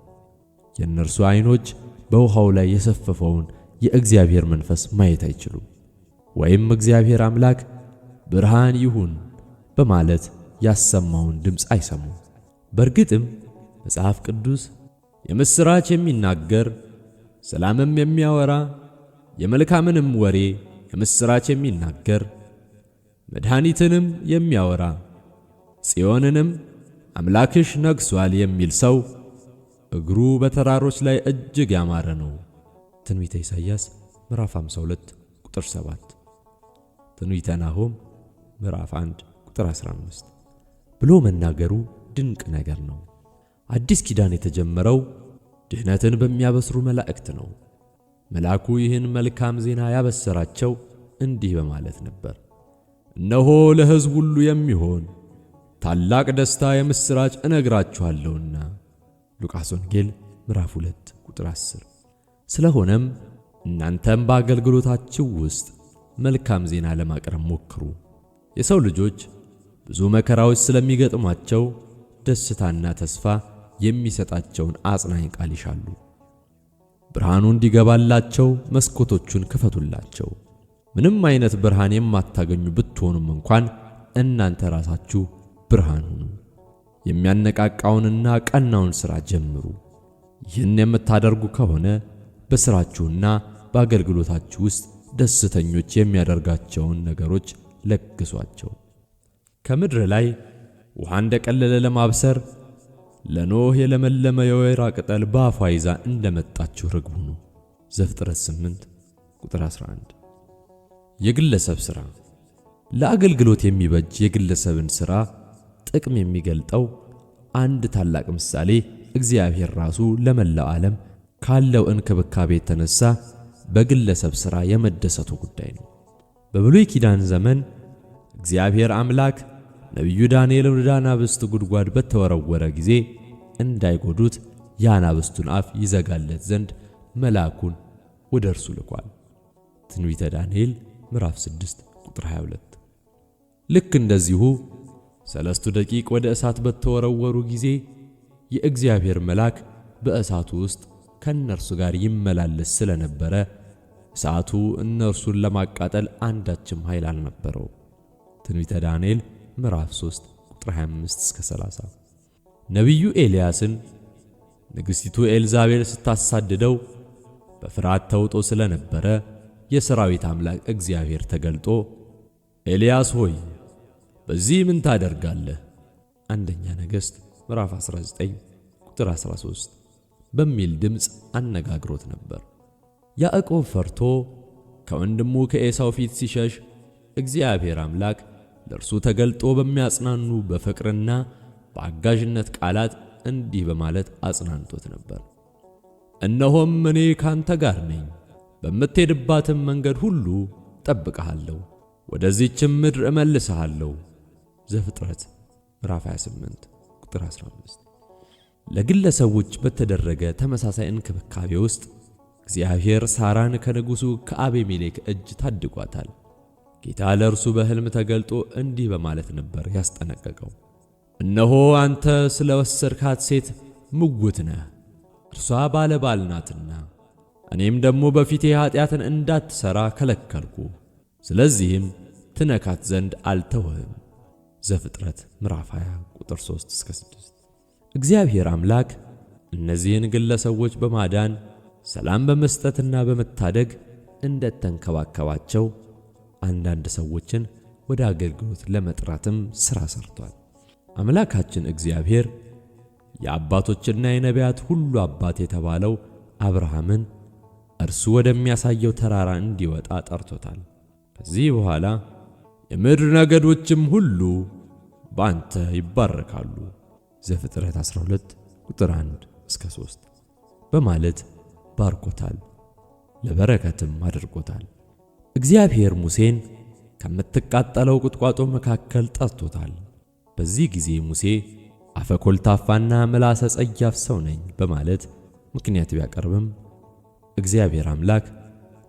የእነርሱ ዓይኖች በውሃው ላይ የሰፈፈውን የእግዚአብሔር መንፈስ ማየት አይችሉም፣ ወይም እግዚአብሔር አምላክ ብርሃን ይሁን በማለት ያሰማውን ድምፅ አይሰሙም። በእርግጥም መጽሐፍ ቅዱስ የምሥራች የሚናገር ሰላምም የሚያወራ የመልካምንም ወሬ የምሥራች የሚናገር መድኃኒትንም የሚያወራ ጽዮንንም አምላክሽ ነግሷል የሚል ሰው እግሩ በተራሮች ላይ እጅግ ያማረ ነው። ትንቢተ ኢሳይያስ ምዕራፍ 52 ቁጥር 7፣ ትንቢተ ናሆም ምዕራፍ 1 ቁጥር 15 ብሎ መናገሩ ድንቅ ነገር ነው። አዲስ ኪዳን የተጀመረው ድህነትን በሚያበስሩ መላእክት ነው። መልአኩ ይህን መልካም ዜና ያበሰራቸው እንዲህ በማለት ነበር። እነሆ ለሕዝብ ሁሉ የሚሆን ታላቅ ደስታ የምሥራች እነግራችኋለሁና። ሉቃስ ወንጌል ምዕራፍ 2 ቁጥር 10። ስለሆነም እናንተም በአገልግሎታችሁ ውስጥ መልካም ዜና ለማቅረብ ሞክሩ። የሰው ልጆች ብዙ መከራዎች ስለሚገጥሟቸው ደስታና ተስፋ የሚሰጣቸውን አጽናኝ ቃል ይሻሉ። ብርሃኑ እንዲገባላቸው መስኮቶቹን ክፈቱላቸው። ምንም አይነት ብርሃን የማታገኙ ብትሆኑም እንኳን እናንተ ራሳችሁ ብርሃን ሁኑ። የሚያነቃቃውንና ቀናውን ሥራ ጀምሩ። ይህን የምታደርጉ ከሆነ በሥራችሁና በአገልግሎታችሁ ውስጥ ደስተኞች የሚያደርጋቸውን ነገሮች ለግሷቸው። ከምድር ላይ ውሃ እንደቀለለ ለማብሰር ለኖህ የለመለመ የወይራ ቅጠል በአፏ ይዛ እንደመጣችሁ ርግብ ሁኑ። ዘፍጥረት 8 ቁጥር 11። የግለሰብ ሥራ ለአገልግሎት የሚበጅ የግለሰብን ሥራ ጥቅም የሚገልጠው አንድ ታላቅ ምሳሌ እግዚአብሔር ራሱ ለመላው ዓለም ካለው እንክብካቤ የተነሳ በግለሰብ ሥራ የመደሰቱ ጉዳይ ነው። በብሉይ ኪዳን ዘመን እግዚአብሔር አምላክ ነቢዩ ዳንኤል ወደ አናብስት ጉድጓድ በተወረወረ ጊዜ እንዳይጎዱት የአናብስቱን አፍ ይዘጋለት ዘንድ መልአኩን ወደ እርሱ ልኳል። ትንቢተ ዳንኤል ምዕራፍ 6 ቁጥር 22። ልክ እንደዚሁ 3 ደቂቅ ወደ እሳት በተወረወሩ ጊዜ የእግዚአብሔር መልአክ በእሳቱ ውስጥ ከእነርሱ ጋር ይመላለስ ስለነበረ እሳቱ እነርሱን ለማቃጠል አንዳችም ኃይል አልነበረው። ትንቢተ ዳንኤል ምዕራፍ 3 ቁጥር 25 እስከ 30። ነቢዩ ኤልያስን ንግሥቲቱ ኤልዛቤል ስታሳድደው በፍርሃት ተውጦ ስለነበረ የሰራዊት አምላክ እግዚአብሔር ተገልጦ ኤልያስ ሆይ በዚህ ምን ታደርጋለህ? አንደኛ ነገሥት ምዕራፍ 19 ቁጥር 13 በሚል ድምፅ አነጋግሮት ነበር። ያዕቆብ ፈርቶ ከወንድሙ ከኤሳው ፊት ሲሸሽ እግዚአብሔር አምላክ ለእርሱ ተገልጦ በሚያጽናኑ በፍቅርና በአጋዥነት ቃላት እንዲህ በማለት አጽናንቶት ነበር። እነሆም እኔ ካንተ ጋር ነኝ፣ በምትሄድባትም መንገድ ሁሉ ጠብቀሃለሁ፣ ወደዚህችም ምድር እመልስሃለሁ። ዘፍጥረት ምዕራፍ 28 ቁጥር 15። ለግለሰቦች በተደረገ ተመሳሳይ እንክብካቤ ውስጥ እግዚአብሔር ሳራን ከንጉሡ ከአቤሜሌክ እጅ ታድጓታል። ጌታ ለእርሱ በሕልም ተገልጦ እንዲህ በማለት ነበር ያስጠነቀቀው። እነሆ አንተ ስለ ወሰድካት ሴት ምውት ነህ፣ እርሷ ባለ ባል ናትና፣ እኔም ደግሞ በፊቴ ኃጢአትን እንዳትሠራ ከለከልኩ፣ ስለዚህም ትነካት ዘንድ አልተውህም። ዘፍጥረት ምዕራፍ 20 ቁጥር 3-6። እግዚአብሔር አምላክ እነዚህን ግለሰቦች በማዳን ሰላም በመስጠትና በመታደግ እንደተንከባከባቸው አንዳንድ ሰዎችን ወደ አገልግሎት ለመጥራትም ሥራ ሰርቷል። አምላካችን እግዚአብሔር የአባቶችና የነቢያት ሁሉ አባት የተባለው አብርሃምን እርሱ ወደሚያሳየው ተራራ እንዲወጣ ጠርቶታል። ከዚህ በኋላ የምድር ነገዶችም ሁሉ በአንተ ይባረካሉ ዘፍጥረት 12 ቁጥር 1-3 በማለት ባርኮታል፣ ለበረከትም አድርጎታል። እግዚአብሔር ሙሴን ከምትቃጠለው ቁጥቋጦ መካከል ጠርቶታል። በዚህ ጊዜ ሙሴ አፈ ኮልታፋና ምላሰ ጸያፍ ሰው ነኝ በማለት ምክንያት ቢያቀርብም እግዚአብሔር አምላክ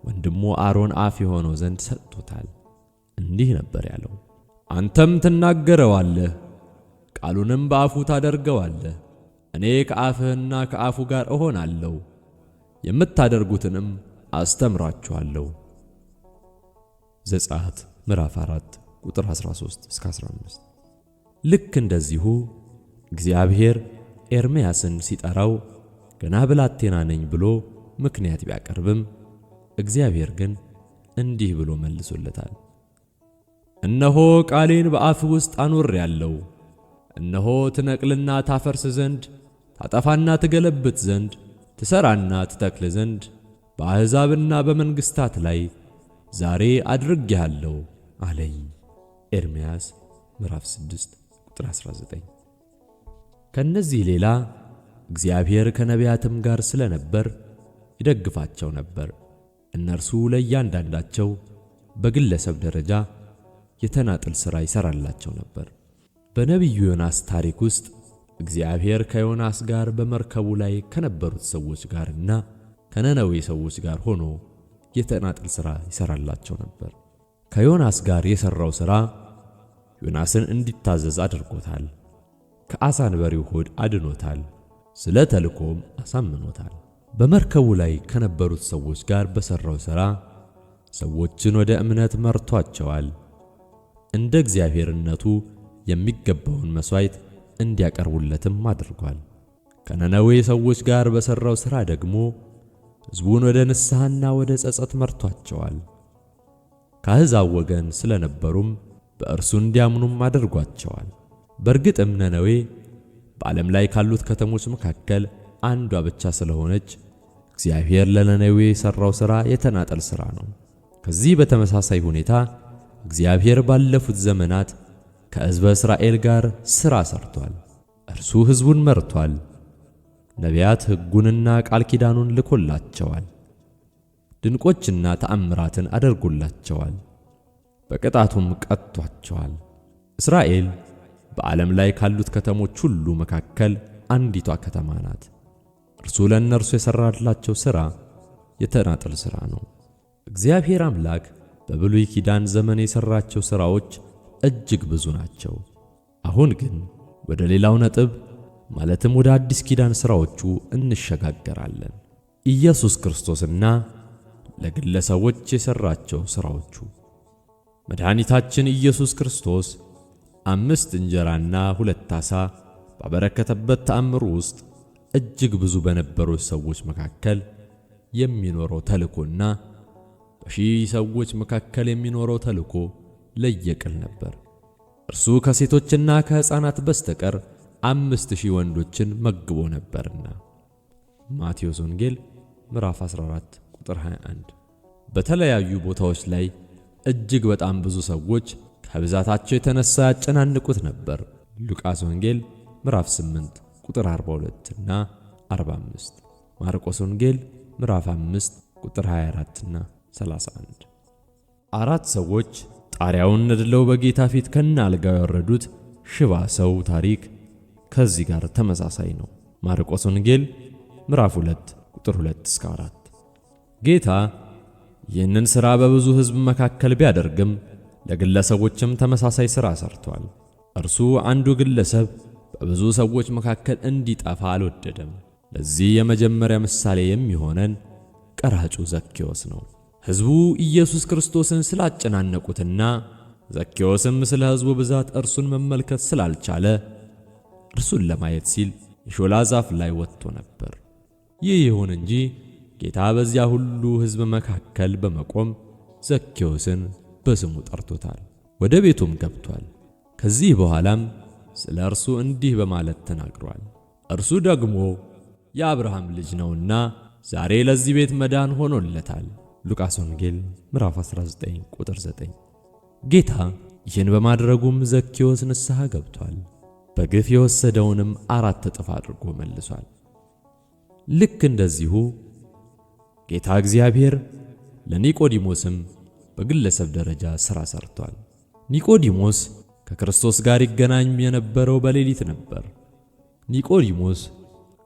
ወንድሙ አሮን አፍ የሆነው ዘንድ ሰጥቶታል። እንዲህ ነበር ያለው፣ አንተም ትናገረዋለህ፣ ቃሉንም በአፉ ታደርገዋለህ። እኔ ከአፍህና ከአፉ ጋር እሆናለሁ፣ የምታደርጉትንም አስተምራችኋለሁ። ዘጸአት ምዕራፍ 4 ቁጥር 13-15። ልክ እንደዚሁ እግዚአብሔር ኤርምያስን ሲጠራው ገና ብላቴና ነኝ ብሎ ምክንያት ቢያቀርብም እግዚአብሔር ግን እንዲህ ብሎ መልሶለታል። እነሆ ቃሌን በአፍህ ውስጥ አኑሬአለሁ። እነሆ ትነቅልና ታፈርስ ዘንድ፣ ታጠፋና ትገለብጥ ዘንድ፣ ትሠራና ትተክል ዘንድ በአሕዛብና በመንግሥታት ላይ ዛሬ አድርጌሃለሁ አለኝ። ኤርምያስ ምዕራፍ 6 ቁጥር 19። ከነዚህ ሌላ እግዚአብሔር ከነቢያትም ጋር ስለነበር ይደግፋቸው ነበር። እነርሱ ለእያንዳንዳቸው በግለሰብ ደረጃ የተናጥል ሥራ ይሠራላቸው ነበር። በነቢዩ ዮናስ ታሪክ ውስጥ እግዚአብሔር ከዮናስ ጋር በመርከቡ ላይ ከነበሩት ሰዎች ጋርና ከነነዌ ሰዎች ጋር ሆኖ የተናጥል ሥራ ይሠራላቸው ነበር። ከዮናስ ጋር የሠራው ሥራ ዮናስን እንዲታዘዝ አድርጎታል። ከዓሣ አንበሪው ሆድ አድኖታል። ስለ ተልኮም አሳምኖታል። በመርከቡ ላይ ከነበሩት ሰዎች ጋር በሠራው ሥራ ሰዎችን ወደ እምነት መርቷቸዋል። እንደ እግዚአብሔርነቱ የሚገባውን መሥዋዕት እንዲያቀርቡለትም አድርጓል። ከነነዌ ሰዎች ጋር በሠራው ሥራ ደግሞ ሕዝቡን ወደ ንስሐና ወደ ጸጸት መርቷቸዋል። ከአሕዛብ ወገን ስለነበሩም በእርሱ እንዲያምኑም አድርጓቸዋል። በእርግጥም ነነዌ በዓለም ላይ ካሉት ከተሞች መካከል አንዷ ብቻ ስለሆነች እግዚአብሔር ለነነዌ የሠራው ሥራ የተናጠል ሥራ ነው። ከዚህ በተመሳሳይ ሁኔታ እግዚአብሔር ባለፉት ዘመናት ከሕዝበ እስራኤል ጋር ሥራ ሰርቷል። እርሱ ሕዝቡን መርቷል። ነቢያት ሕጉንና ቃል ኪዳኑን ልኮላቸዋል። ድንቆችና ተአምራትን አድርጎላቸዋል። በቅጣቱም ቀጥቷቸዋል። እስራኤል በዓለም ላይ ካሉት ከተሞች ሁሉ መካከል አንዲቷ ከተማ ናት። እርሱ ለእነርሱ የሠራላቸው ሥራ የተናጠል ሥራ ነው። እግዚአብሔር አምላክ በብሉይ ኪዳን ዘመን የሠራቸው ሥራዎች እጅግ ብዙ ናቸው። አሁን ግን ወደ ሌላው ነጥብ ማለትም ወደ አዲስ ኪዳን ሥራዎቹ እንሸጋገራለን። ኢየሱስ ክርስቶስና ለግለሰቦች የሠራቸው ሥራዎቹ። መድኃኒታችን ኢየሱስ ክርስቶስ 5 እንጀራና 2 ዓሣ ባበረከተበት ተአምሩ ውስጥ እጅግ ብዙ በነበሩት ሰዎች መካከል የሚኖረው ተልኮና በሺህ ሰዎች መካከል የሚኖረው ተልኮ ለየቅል ነበር። እርሱ ከሴቶችና ከሕፃናት በስተቀር 5000 ወንዶችን መግቦ ነበርና። ማቴዎስ ወንጌል ምዕራፍ 14 ቁጥር 21። በተለያዩ ቦታዎች ላይ እጅግ በጣም ብዙ ሰዎች ከብዛታቸው የተነሳ ያጨናንቁት ነበር። ሉቃስ ወንጌል ምዕራፍ 8 ቁጥር 42 እና 45፣ ማርቆስ ወንጌል ምዕራፍ 5 ቁጥር 24 እና 31። 4 ሰዎች ጣሪያውን ነድለው በጌታ ፊት ከነ አልጋው ያወረዱት ሽባ ሰው ታሪክ ከዚህ ጋር ተመሳሳይ ነው። ማርቆስ ወንጌል ምዕራፍ 2 ቁጥር 2 እስከ 4። ጌታ ይህንን ሥራ በብዙ ሕዝብ መካከል ቢያደርግም ለግለሰቦችም ተመሳሳይ ሥራ ሰርቷል። እርሱ አንዱ ግለሰብ በብዙ ሰዎች መካከል እንዲጠፋ አልወደደም። ለዚህ የመጀመሪያ ምሳሌ የሚሆነን ቀራጩ ዘኬዎስ ነው። ሕዝቡ ኢየሱስ ክርስቶስን ስላጨናነቁትና ዘኬዎስም ስለ ሕዝቡ ብዛት እርሱን መመልከት ስላልቻለ እርሱን ለማየት ሲል የሾላ ዛፍ ላይ ወጥቶ ነበር። ይህ ይሁን እንጂ ጌታ በዚያ ሁሉ ሕዝብ መካከል በመቆም ዘኬዎስን በስሙ ጠርቶታል፣ ወደ ቤቱም ገብቷል። ከዚህ በኋላም ስለ እርሱ እንዲህ በማለት ተናግሯል። እርሱ ደግሞ የአብርሃም ልጅ ነውና ዛሬ ለዚህ ቤት መዳን ሆኖለታል። ሉቃስ ወንጌል ምዕራፍ 19 ቁጥር 9። ጌታ ይህን በማድረጉም ዘኬዎስ ንስሐ ገብቷል። በግፍ የወሰደውንም 4 እጥፍ አድርጎ መልሷል። ልክ እንደዚሁ ጌታ እግዚአብሔር ለኒቆዲሞስም በግለሰብ ደረጃ ሥራ ሰርቷል። ኒቆዲሞስ ከክርስቶስ ጋር ይገናኝ የነበረው በሌሊት ነበር። ኒቆዲሞስ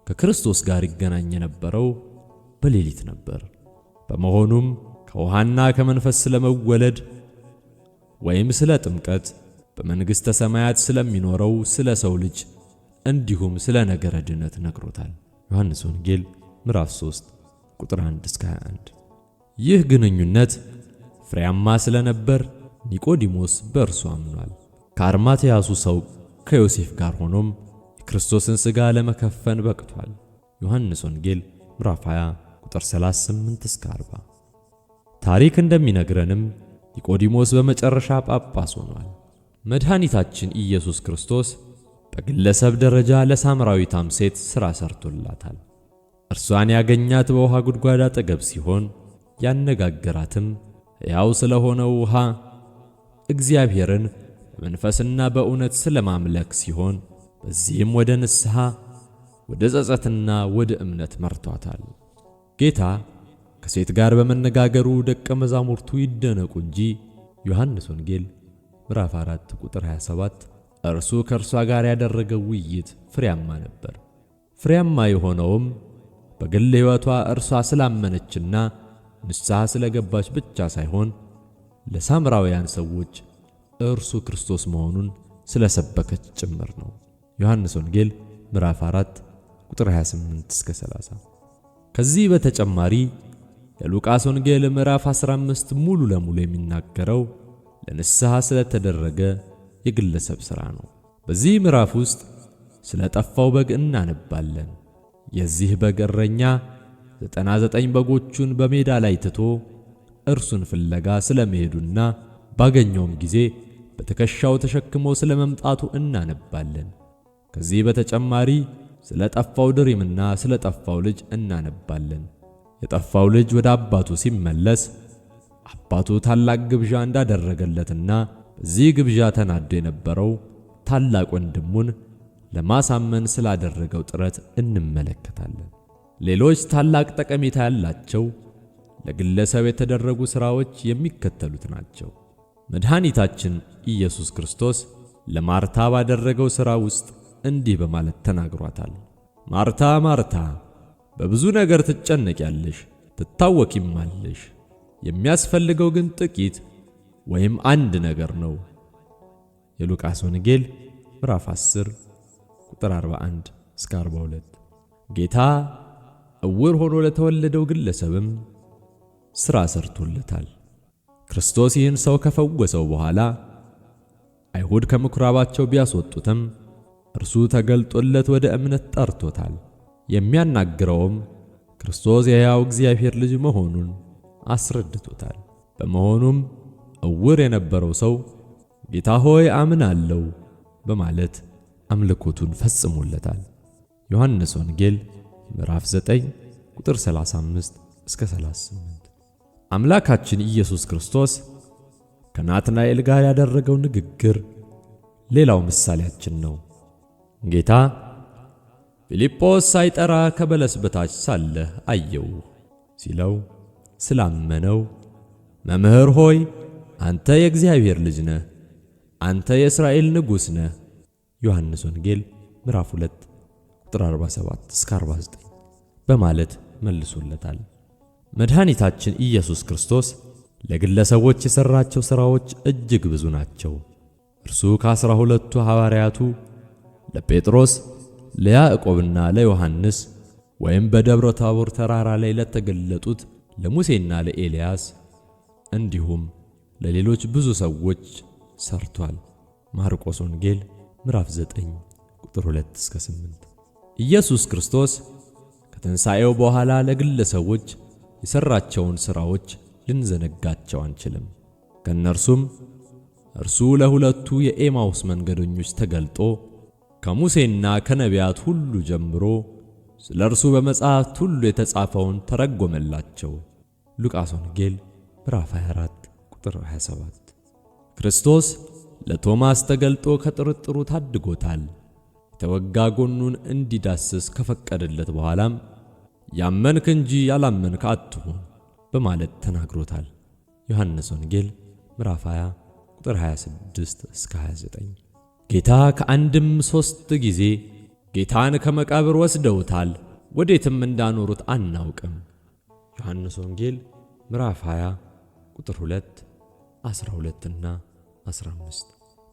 ከክርስቶስ ጋር ይገናኝ የነበረው በሌሊት ነበር። በመሆኑም ከውሃና ከመንፈስ ስለመወለድ ወይም ስለ ጥምቀት፣ በመንግሥተ ሰማያት ስለሚኖረው ስለ ሰው ልጅ እንዲሁም ስለ ነገረ ድነት ነግሮታል። ዮሐንስ ወንጌል ምዕራፍ 3 ቁጥር 1 እስከ 21። ይህ ግንኙነት ፍሬያማ ስለነበር ኒቆዲሞስ በእርሱ አምኗል። ከአርማትያሱ ሰው ከዮሴፍ ጋር ሆኖም የክርስቶስን ሥጋ ለመከፈን በቅቷል። ዮሐንስ ወንጌል ምዕራፍ 20 ቁጥር 38 እስከ 40። ታሪክ እንደሚነግረንም ኒቆዲሞስ በመጨረሻ ጳጳስ ሆኗል። መድኃኒታችን ኢየሱስ ክርስቶስ በግለሰብ ደረጃ ለሳምራዊቷም ሴት ሥራ ሰርቶላታል። እርሷን ያገኛት በውሃ ጉድጓድ አጠገብ ሲሆን ያነጋገራትም ሕያው ስለሆነው ውሃ እግዚአብሔርን በመንፈስና በእውነት ስለማምለክ ሲሆን በዚህም ወደ ንስሐ፣ ወደ ጸጸትና ወደ እምነት መርቷታል። ጌታ ከሴት ጋር በመነጋገሩ ደቀ መዛሙርቱ ይደነቁ እንጂ ዮሐንስ ወንጌል ምዕራፍ 4 ቁጥር 27 እርሱ ከእርሷ ጋር ያደረገው ውይይት ፍሬያማ ነበር። ፍሬያማ የሆነውም በግል ሕይወቷ እርሷ ስላመነችና ንስሐ ስለገባች ብቻ ሳይሆን ለሳምራውያን ሰዎች እርሱ ክርስቶስ መሆኑን ስለሰበከች ጭምር ነው። ዮሐንስ ወንጌል ምዕራፍ 4 ቁጥር 28 እስከ 30። ከዚህ በተጨማሪ የሉቃስ ወንጌል ምዕራፍ 15 ሙሉ ለሙሉ የሚናገረው ለንስሐ ስለተደረገ የግለሰብ ሥራ ነው። በዚህ ምዕራፍ ውስጥ ስለ ጠፋው በግ እናነባለን። የዚህ በግ እረኛ 99 በጎቹን በሜዳ ላይ ትቶ እርሱን ፍለጋ ስለመሄዱና ባገኘውም ጊዜ በትከሻው ተሸክሞ ስለመምጣቱ እናነባለን። ከዚህ በተጨማሪ ስለ ጠፋው ድሪምና ስለ ጠፋው ልጅ እናነባለን። የጠፋው ልጅ ወደ አባቱ ሲመለስ አባቱ ታላቅ ግብዣ እንዳደረገለትና በዚህ ግብዣ ተናዶ የነበረው ታላቅ ወንድሙን ለማሳመን ስላደረገው ጥረት እንመለከታለን። ሌሎች ታላቅ ጠቀሜታ ያላቸው ለግለሰብ የተደረጉ ሥራዎች የሚከተሉት ናቸው። መድኃኒታችን ኢየሱስ ክርስቶስ ለማርታ ባደረገው ሥራ ውስጥ እንዲህ በማለት ተናግሯታል። ማርታ ማርታ፣ በብዙ ነገር ትጨነቂያለሽ፣ ትታወኪማለሽ። የሚያስፈልገው ግን ጥቂት ወይም አንድ ነገር ነው። የሉቃስ ወንጌል ምዕራፍ 10 ቁጥር 41 እስከ 42። ጌታ ዕውር ሆኖ ለተወለደው ግለሰብም ሥራ ሰርቶለታል። ክርስቶስ ይህን ሰው ከፈወሰው በኋላ አይሁድ ከምኵራባቸው ቢያስወጡትም እርሱ ተገልጦለት ወደ እምነት ጠርቶታል። የሚያናግረውም ክርስቶስ የሕያው እግዚአብሔር ልጅ መሆኑን አስረድቶታል። በመሆኑም ዕውር የነበረው ሰው ጌታ ሆይ አምናለሁ በማለት አምልኮቱን ፈጽሞለታል። ዮሐንስ ወንጌል ምዕራፍ 9 ቁጥር 35 እስከ 38። አምላካችን ኢየሱስ ክርስቶስ ከናትናኤል ጋር ያደረገው ንግግር ሌላው ምሳሌያችን ነው። ጌታ ፊልጶስ ሳይጠራ ከበለስ በታች ሳለህ አየው ሲለው ስላመነው መምህር ሆይ አንተ የእግዚአብሔር ልጅ ነህ፣ አንተ የእስራኤል ንጉሥ ነህ ዮሐንስ ወንጌል ምዕራፍ 2 ቁጥር 47 እስከ 49 በማለት መልሶለታል። መድኃኒታችን ኢየሱስ ክርስቶስ ለግለሰቦች የሠራቸው ሥራዎች እጅግ ብዙ ናቸው። እርሱ ከ12ቱ ሐዋርያቱ ለጴጥሮስ፣ ለያዕቆብና ለዮሐንስ ወይም በደብረ ታቦር ተራራ ላይ ለተገለጡት ለሙሴና ለኤልያስ እንዲሁም ለሌሎች ብዙ ሰዎች ሰርቷል። ማርቆስ ወንጌል ምዕራፍ 9 ቁጥር 2 እስከ 8። ኢየሱስ ክርስቶስ ከትንሣኤው በኋላ ለግለሰቦች የሠራቸውን ሥራዎች ልንዘነጋቸው አንችልም። ከእነርሱም እርሱ ለሁለቱ የኤማውስ መንገደኞች ተገልጦ ከሙሴና ከነቢያት ሁሉ ጀምሮ ስለ እርሱ በመጻሕፍት ሁሉ የተጻፈውን ተረጎመላቸው። ሉቃስ ወንጌል ምዕራፍ 24 ቁጥር 27። ክርስቶስ ለቶማስ ተገልጦ ከጥርጥሩ ታድጎታል። የተወጋ ጎኑን እንዲዳስስ ከፈቀደለት በኋላም ያመንክ እንጂ ያላመንክ አትሁን በማለት ተናግሮታል። ዮሐንስ ወንጌል ምዕራፍ 20 ቁጥር 26 እስከ 29። ጌታ ከአንድም 3 ጊዜ ጌታን ከመቃብር ወስደውታል፣ ወዴትም እንዳኖሩት አናውቅም። ዮሐንስ ወንጌል ምዕራፍ 20 ቁጥር 2፣ 12 እና 15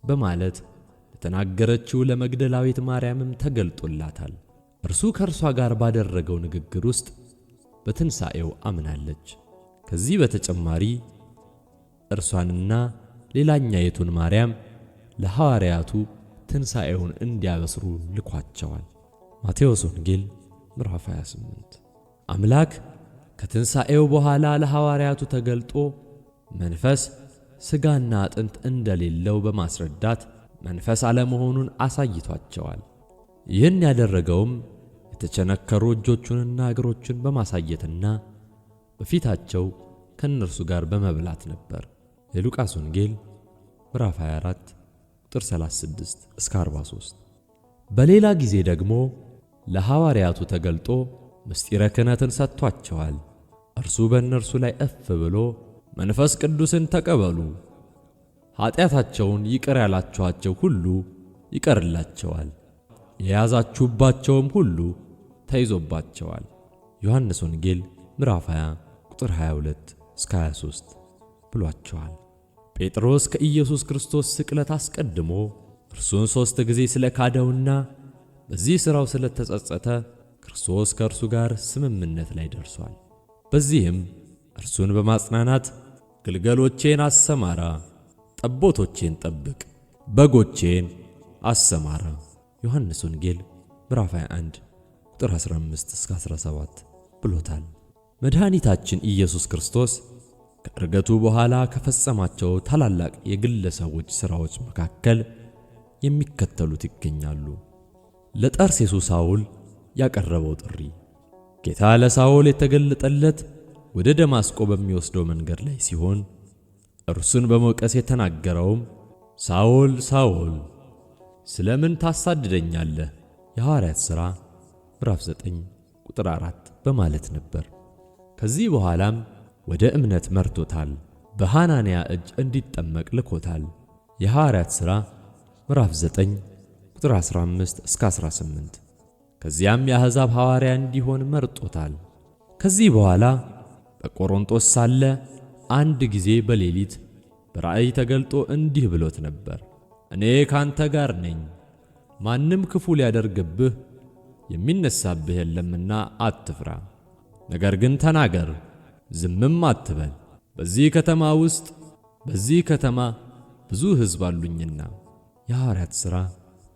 በማለት ለተናገረችው ለመግደላዊት ማርያምም ተገልጦላታል። እርሱ ከእርሷ ጋር ባደረገው ንግግር ውስጥ በትንሣኤው አምናለች። ከዚህ በተጨማሪ እርሷንና ሌላኛይቱን ማርያም ለሐዋርያቱ ትንሣኤውን እንዲያበስሩ ልኳቸዋል። ማቴዎስ ወንጌል ምዕራፍ 28። አምላክ ከትንሣኤው በኋላ ለሐዋርያቱ ተገልጦ መንፈስ ሥጋና አጥንት እንደሌለው በማስረዳት መንፈስ አለመሆኑን አሳይቷቸዋል። ይህን ያደረገውም የተቸነከሩ እጆቹንና እግሮቹን በማሳየትና በፊታቸው ከእነርሱ ጋር በመብላት ነበር። የሉቃስ ወንጌል ምዕራፍ 24 ቁጥር 36 እስከ 43። በሌላ ጊዜ ደግሞ ለሐዋርያቱ ተገልጦ ምስጢረ ክህነትን ሰጥቷቸዋል። እርሱ በእነርሱ ላይ እፍ ብሎ መንፈስ ቅዱስን ተቀበሉ፣ ኃጢአታቸውን ይቅር ያላችኋቸው ሁሉ ይቀርላቸዋል፣ የያዛችሁባቸውም ሁሉ ተይዞባቸዋል። ዮሐንስ ወንጌል ምዕራፍ 20 ቁጥር 22 እስከ 23 ብሏቸዋል። ጴጥሮስ ከኢየሱስ ክርስቶስ ስቅለት አስቀድሞ እርሱን 3 ጊዜ ስለ ካደውና በዚህ ሥራው ስለ ተጸጸተ ክርስቶስ ከእርሱ ጋር ስምምነት ላይ ደርሷል። በዚህም እርሱን በማጽናናት ግልገሎቼን አሰማራ፣ ጠቦቶቼን ጠብቅ፣ በጎቼን አሰማራ ዮሐንስ ወንጌል ምዕራፍ 21 ቁጥር 15 እስከ 17 ብሎታል። መድኃኒታችን ኢየሱስ ክርስቶስ ከዕርገቱ በኋላ ከፈጸማቸው ታላላቅ የግለሰቦች ሥራዎች መካከል የሚከተሉት ይገኛሉ። ለጠርሴሱ ሳውል ያቀረበው ጥሪ። ጌታ ለሳውል የተገለጠለት ወደ ደማስቆ በሚወስደው መንገድ ላይ ሲሆን እርሱን በመውቀስ የተናገረውም ሳውል ሳውል ስለምን ታሳድደኛለህ? የሐዋርያት ሥራ ምዕራፍ 9 ቁጥር 4 በማለት ነበር። ከዚህ በኋላም ወደ እምነት መርቶታል። በሐናንያ እጅ እንዲጠመቅ ልኮታል። የሐዋርያት ሥራ ምዕራፍ 9 ቁጥር 15 እስከ 18። ከዚያም የአሕዛብ ሐዋርያ እንዲሆን መርጦታል። ከዚህ በኋላ በቆሮንጦስ ሳለ አንድ ጊዜ በሌሊት በራእይ ተገልጦ እንዲህ ብሎት ነበር፣ እኔ ካንተ ጋር ነኝ፣ ማንም ክፉ ሊያደርግብህ የሚነሳብህ የለምና አትፍራ። ነገር ግን ተናገር፣ ዝምም አትበል። በዚህ ከተማ ብዙ ሕዝብ አሉኝና። የሐዋርያት ሥራ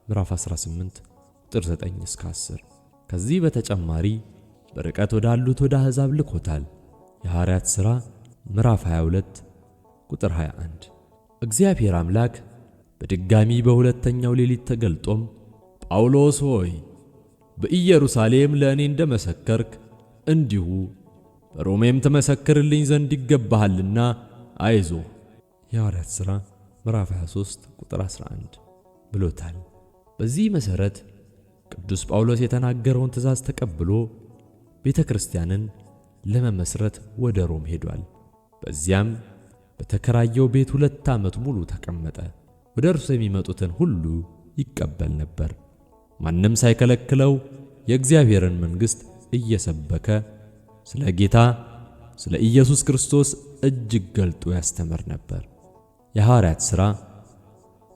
ምዕራፍ 18 ቁጥር 9 እስከ 10። ከዚህ በተጨማሪ በርቀት ወዳሉት ወደ አሕዛብ ልኮታል። የሐዋርያት ሥራ ምዕራፍ 22 ቁጥር 21። እግዚአብሔር አምላክ በድጋሚ በሁለተኛው ሌሊት ተገልጦም ጳውሎስ ሆይ በኢየሩሳሌም ለእኔ እንደመሰከርክ እንዲሁ በሮሜም ትመሰክርልኝ ዘንድ ይገባሃልና አይዞህ የሐዋርያት ሥራ ምዕራፍ 23 ቁጥር 11 ብሎታል። በዚህ መሠረት ቅዱስ ጳውሎስ የተናገረውን ትእዛዝ ተቀብሎ ቤተ ክርስቲያንን ለመመስረት ወደ ሮም ሄዷል። በዚያም በተከራየው ቤት 2 ዓመት ሙሉ ተቀመጠ። ወደ እርሱ የሚመጡትን ሁሉ ይቀበል ነበር። ማንም ሳይከለክለው የእግዚአብሔርን መንግሥት እየሰበከ ስለ ጌታ ስለ ኢየሱስ ክርስቶስ እጅግ ገልጦ ያስተምር ነበር። የሐዋርያት ሥራ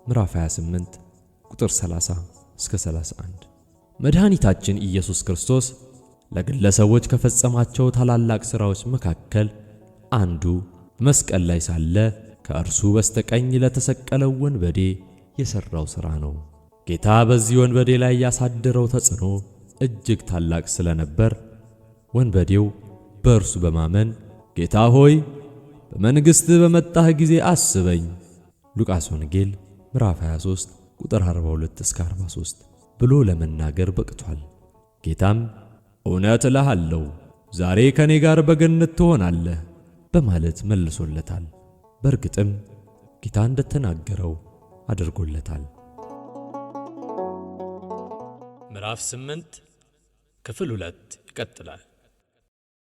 ምዕራፍ 28 ቁጥር 30 እስከ 31። መድኃኒታችን ኢየሱስ ክርስቶስ ለግለሰቦች ከፈጸማቸው ታላላቅ ሥራዎች መካከል አንዱ መስቀል ላይ ሳለ ከእርሱ በስተቀኝ ለተሰቀለው ወንበዴ የሠራው ሥራ ነው። ጌታ በዚህ ወንበዴ ላይ ያሳደረው ተጽዕኖ እጅግ ታላቅ ስለነበር ወንበዴው በእርሱ በማመን ጌታ ሆይ በመንግሥት በመጣህ ጊዜ አስበኝ ሉቃስ ወንጌል ምዕራፍ 23 ቁጥር 42 እስከ 43 ብሎ ለመናገር በቅቷል። ጌታም እውነት እልሃለሁ ዛሬ ከኔ ጋር በገነት ትሆናለህ በማለት መልሶለታል። በእርግጥም ጌታ እንደተናገረው አድርጎለታል። ምዕራፍ 8 ክፍል 2 ይቀጥላል።